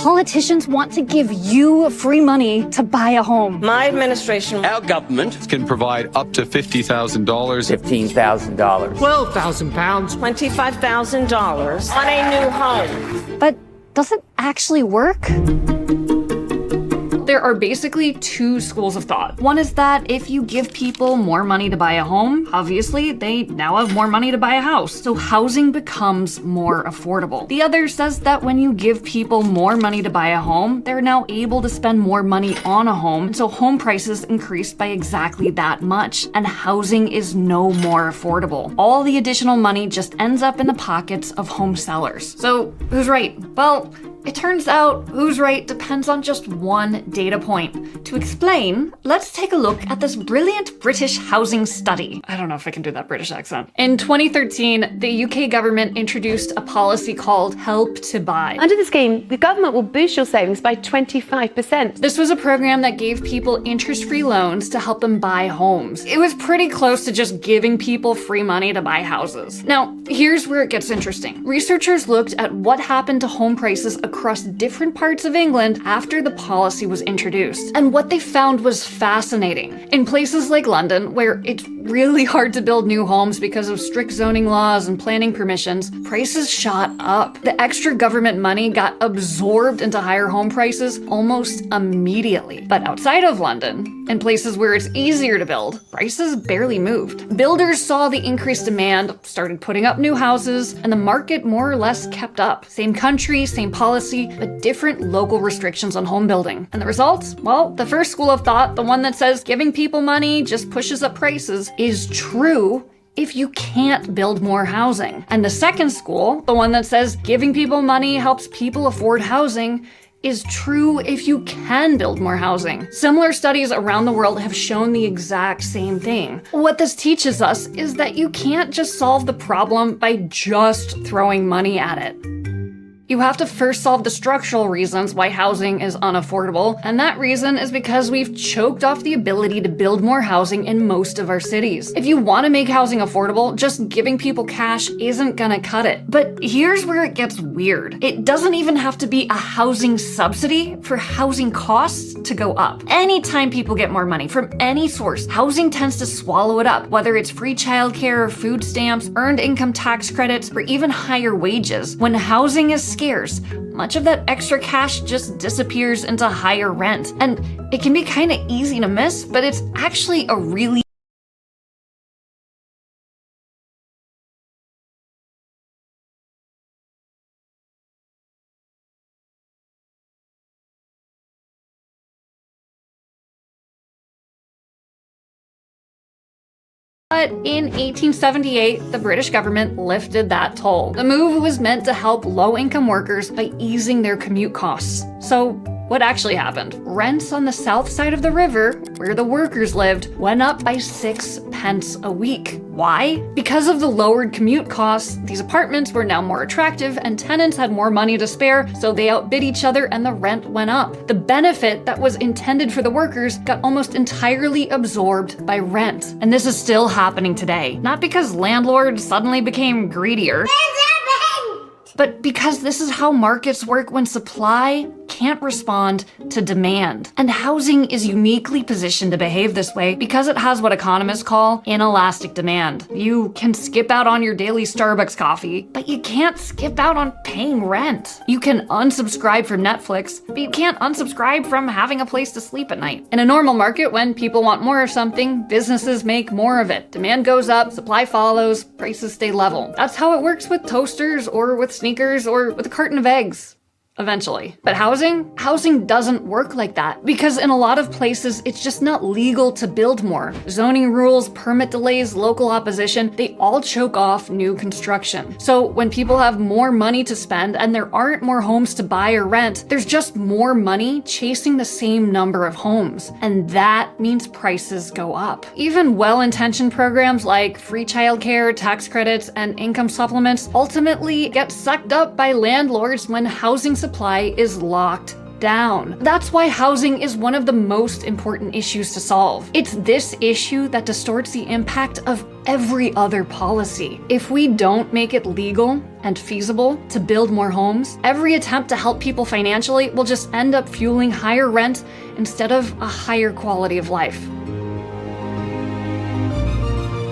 Politicians want to give you free money to buy a home. My administration, Our government can provide up to $50,000. $15,000. £12,000. $25,000 on a new home. But does it actually work? There are basically two schools of thought. One is that if you give people more money to buy a home, obviously they now have more money to buy a house, so housing becomes more affordable. The other says that when you give people more money to buy a home, they're now able to spend more money on a home, so home prices increase by exactly that much, and housing is no more affordable. All the additional money just ends up in the pockets of home sellers. So who's right? Well, it turns out who's right depends on just one data point. To explain, let's take a look at this brilliant British housing study. I don't know if I can do that British accent. In 2013, the UK government introduced a policy called Help to Buy. Under the scheme, the government will boost your savings by 25%. This was a program that gave people interest-free loans to help them buy homes. It was pretty close to just giving people free money to buy houses. Now, here's where it gets interesting. Researchers looked at what happened to home prices across different parts of England after the policy was introduced. And what they found was fascinating. In places like London, where it's really hard to build new homes because of strict zoning laws and planning permissions, prices shot up. The extra government money got absorbed into higher home prices almost immediately. But outside of London, in places where it's easier to build, prices barely moved. Builders saw the increased demand, started putting up new houses, and the market more or less kept up. Same country, same policy, but different local restrictions on home building. And the results? Well, the first school of thought, the one that says giving people money just pushes up prices, is true if you can't build more housing. And the second school, the one that says giving people money helps people afford housing, is true if you can build more housing. Similar studies around the world have shown the exact same thing. What this teaches us is that you can't just solve the problem by just throwing money at it. You have to first solve the structural reasons why housing is unaffordable, and that reason is because we've choked off the ability to build more housing in most of our cities. If you want to make housing affordable, just giving people cash isn't gonna cut it. But here's where it gets weird. It doesn't even have to be a housing subsidy for housing costs to go up. Anytime people get more money from any source, housing tends to swallow it up, whether it's free childcare, food stamps, earned income tax credits, or even higher wages. When housing is scarce, much of that extra cash just disappears into higher rent. And it can be kind of easy to miss, but it's actually a really But in 1878, the British government lifted that toll. The move was meant to help low-income workers by easing their commute costs. So what actually happened? Rents on the south side of the river, where the workers lived, went up by 6 pence a week. Why? Because of the lowered commute costs, these apartments were now more attractive and tenants had more money to spare, so they outbid each other and the rent went up. The benefit that was intended for the workers got almost entirely absorbed by rent. And this is still happening today. Not because landlords suddenly became greedier, but because this is how markets work when supply can't respond to demand. And housing is uniquely positioned to behave this way because it has what economists call inelastic demand. You can skip out on your daily Starbucks coffee, but you can't skip out on paying rent. You can unsubscribe from Netflix, but you can't unsubscribe from having a place to sleep at night. In a normal market, when people want more of something, businesses make more of it. Demand goes up, supply follows, prices stay level. That's how it works with toasters or with sneakers or with a carton of eggs. Eventually. But housing doesn't work like that because in a lot of places, it's just not legal to build more. Zoning rules, permit delays, local opposition, they all choke off new construction. So when people have more money to spend and there aren't more homes to buy or rent, there's just more money chasing the same number of homes. And that means prices go up. Even well-intentioned programs like free childcare, tax credits, and income supplements ultimately get sucked up by landlords when housing supply is locked down. That's why housing is one of the most important issues to solve. It's this issue that distorts the impact of every other policy. If we don't make it legal and feasible to build more homes, every attempt to help people financially will just end up fueling higher rent instead of a higher quality of life.